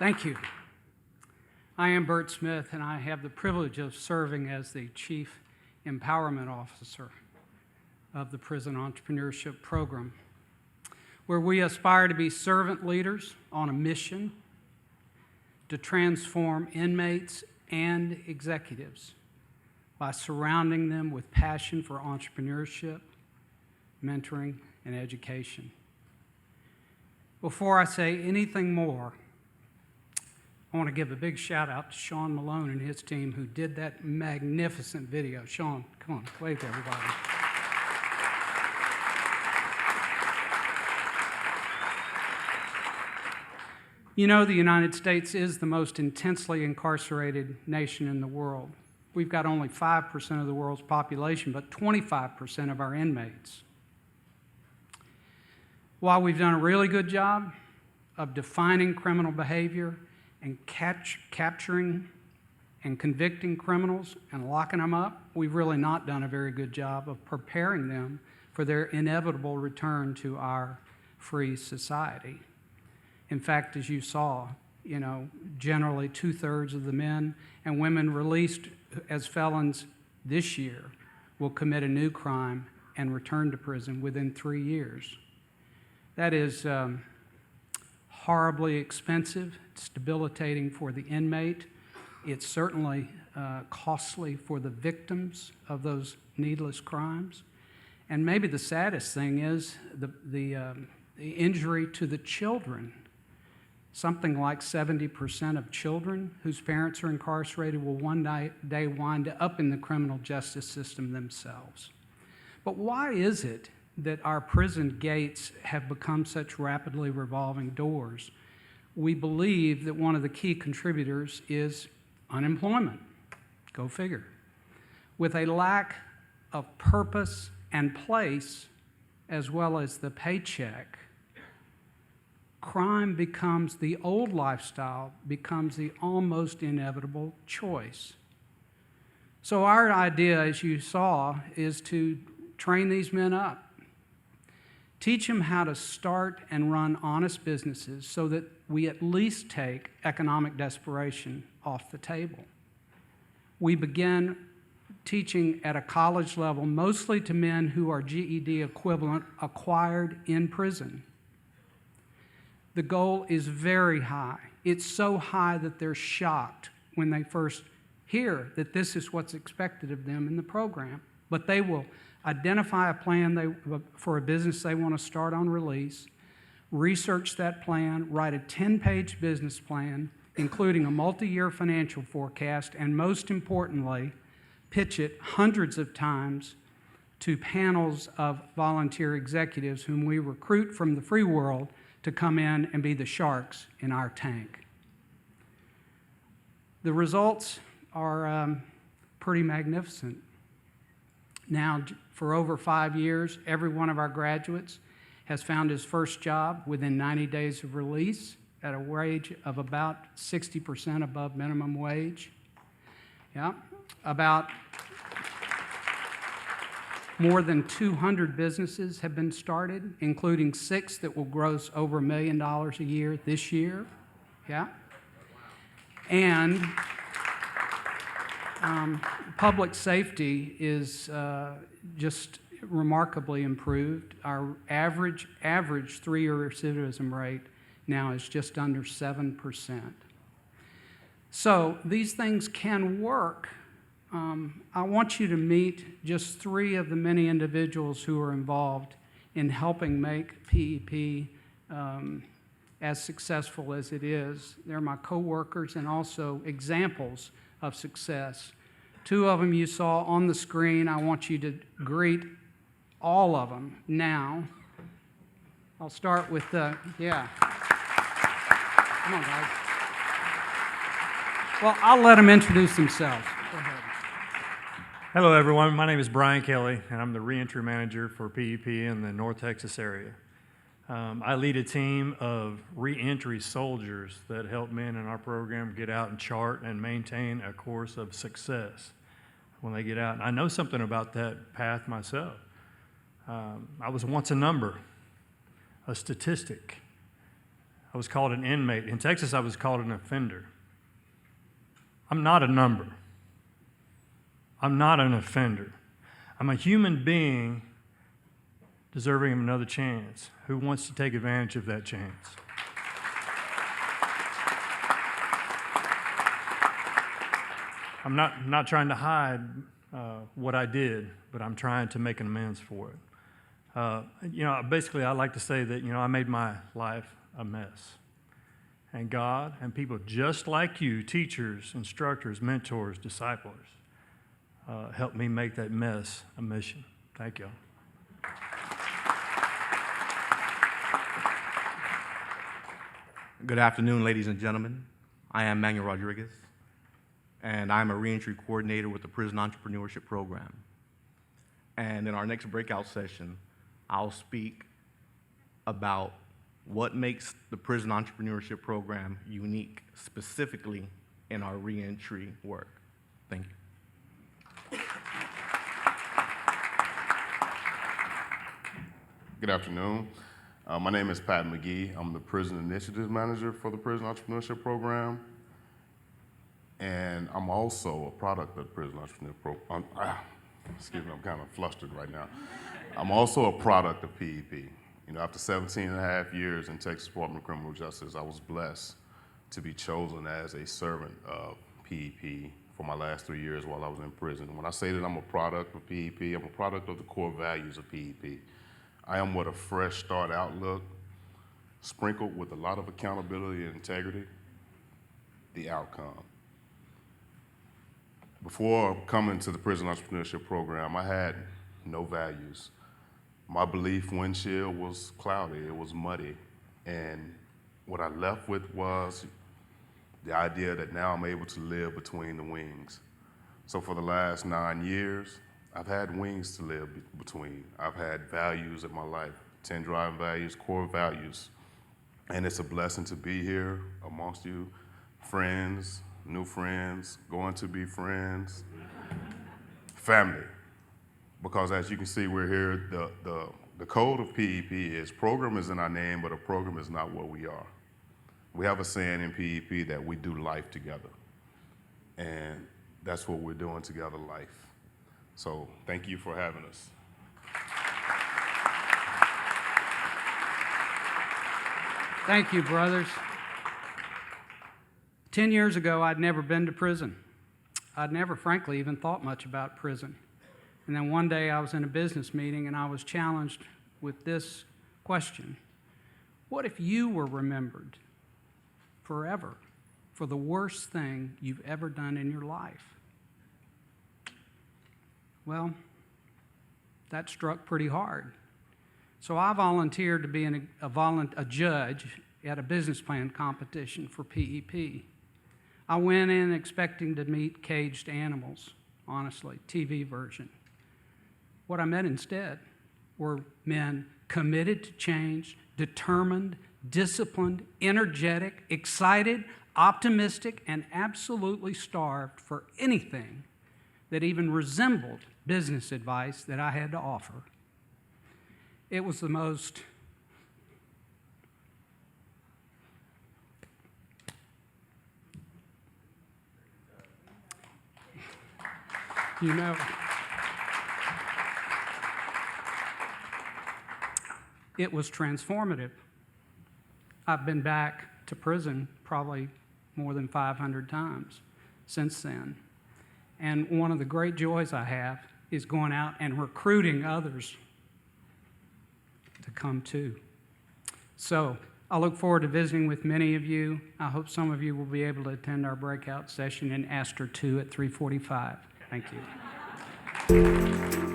Thank you. I am Bert Smith, and I have the privilege of serving as the Chief Empowerment Officer of the Prison Entrepreneurship Program, where we aspire to be servant leaders on a mission to transform inmates and executives by surrounding them with passion for entrepreneurship, mentoring, and education. Before I say anything more, I want to give a big shout out to Sean Malone and his team who did that magnificent video. Sean, come on, wave to everybody. You know, the United States is the most intensely incarcerated nation in the world. We've got only 5% of the world's population, but 25% of our inmates. While we've done a really good job of defining criminal behavior and capturing and convicting criminals and locking them up, we've really not done a very good job of preparing them for their inevitable return to our free society. In fact, as you saw, generally 2/3 of the men and women released as felons this year will commit a new crime and return to prison within 3 years. That is horribly expensive. It's debilitating for the inmate. It's certainly costly for the victims of those needless crimes. And maybe the saddest thing is the injury to the children. Something like 70% of children whose parents are incarcerated will one day wind up in the criminal justice system themselves. But why is it that our prison gates have become such rapidly revolving doors? We believe that one of the key contributors is unemployment. Go figure. With a lack of purpose and place, as well as the paycheck, crime becomes the old lifestyle, becomes the almost inevitable choice. So our idea, as you saw, is to train these men up. Teach them how to start and run honest businesses so that we at least take economic desperation off the table. We begin teaching at a college level, mostly to men who are GED equivalent acquired in prison. The goal is very high. It's so high that they're shocked when they first hear that this is what's expected of them in the program. But they will identify a plan for a business they want to start on release, research that plan, write a 10-page business plan, including a multi-year financial forecast, and most importantly, pitch it hundreds of times to panels of volunteer executives whom we recruit from the free world to come in and be the sharks in our tank. The results are pretty magnificent. Now, for over 5 years, every one of our graduates has found his first job within 90 days of release at a wage of about 60% above minimum wage. Yeah, about more than 200 businesses have been started, including 6 that will gross over $1 million a year this year. Yeah. And public safety is just remarkably improved. Our average 3-year recidivism rate now is just under 7%. So these things can work. I want you to meet just 3 of the many individuals who are involved in helping make PEP as successful as it is. They're my co-workers and also examples of success. 2 of them you saw on the screen. I want you to greet all of them now. I'll start with yeah. Come on, guys. Well, I'll let them introduce themselves. Go ahead. Hello, everyone. My name is Brian Kelly, and I'm the reentry manager for PEP in the North Texas area. I lead a team of reentry soldiers that help men in our program get out and chart and maintain a course of success when they get out. And I know something about that path myself. I was once a number, a statistic. I was called an inmate. In Texas, I was called an offender. I'm not a number. I'm not an offender. I'm a human being deserving of another chance who wants to take advantage of that chance. I'm not trying to hide what I did, but I'm trying to make an amends for it. Basically, I like to say that, I made my life a mess. And God and people just like you, teachers, instructors, mentors, disciples, helped me make that mess a mission. Thank you. Good afternoon, ladies and gentlemen. I am Manuel Rodriguez, and I'm a reentry coordinator with the Prison Entrepreneurship Program. And in our next breakout session, I'll speak about what makes the Prison Entrepreneurship Program unique, specifically in our reentry work. Thank you. Good afternoon. My name is Pat McGee. I'm the Prison Initiatives Manager for the Prison Entrepreneurship Program. And I'm also a product of the Prison Entrepreneurship Program. Excuse me, I'm kind of flustered right now. I'm also a product of PEP. After 17 and a half years in Texas Department of Criminal Justice, I was blessed to be chosen as a servant of PEP for my last 3 years while I was in prison. When I say that I'm a product of PEP, I'm a product of the core values of PEP. I am with a fresh start outlook, sprinkled with a lot of accountability and integrity, the outcome. Before coming to the Prison Entrepreneurship Program, I had no values. My belief windshield was cloudy, it was muddy, and what I left with was the idea that now I'm able to live between the wings. So for the last 9 years, I've had wings to live between. I've had values in my life, 10 driving values, core values, and it's a blessing to be here amongst you, friends, new friends, going to be friends, family. Because as you can see, we're here, the code of PEP is program is in our name, but a program is not what we are. We have a saying in PEP that we do life together. And that's what we're doing together, life. So thank you for having us. Thank you, brothers. 10 years ago, I'd never been to prison. I'd never, frankly, even thought much about prison. And then one day I was in a business meeting and I was challenged with this question. What if you were remembered forever for the worst thing you've ever done in your life? Well, that struck pretty hard. So I volunteered to be a judge at a business plan competition for PEP. I went in expecting to meet caged animals, honestly, TV version. What I met instead were men committed to change, determined, disciplined, energetic, excited, optimistic, and absolutely starved for anything that even resembled business advice that I had to offer. It was the most it was transformative. I've been back to prison probably more than 500 times since then. And one of the great joys I have is going out and recruiting others to come too. So I look forward to visiting with many of you. I hope some of you will be able to attend our breakout session in Astor 2 at 3:45. Thank you.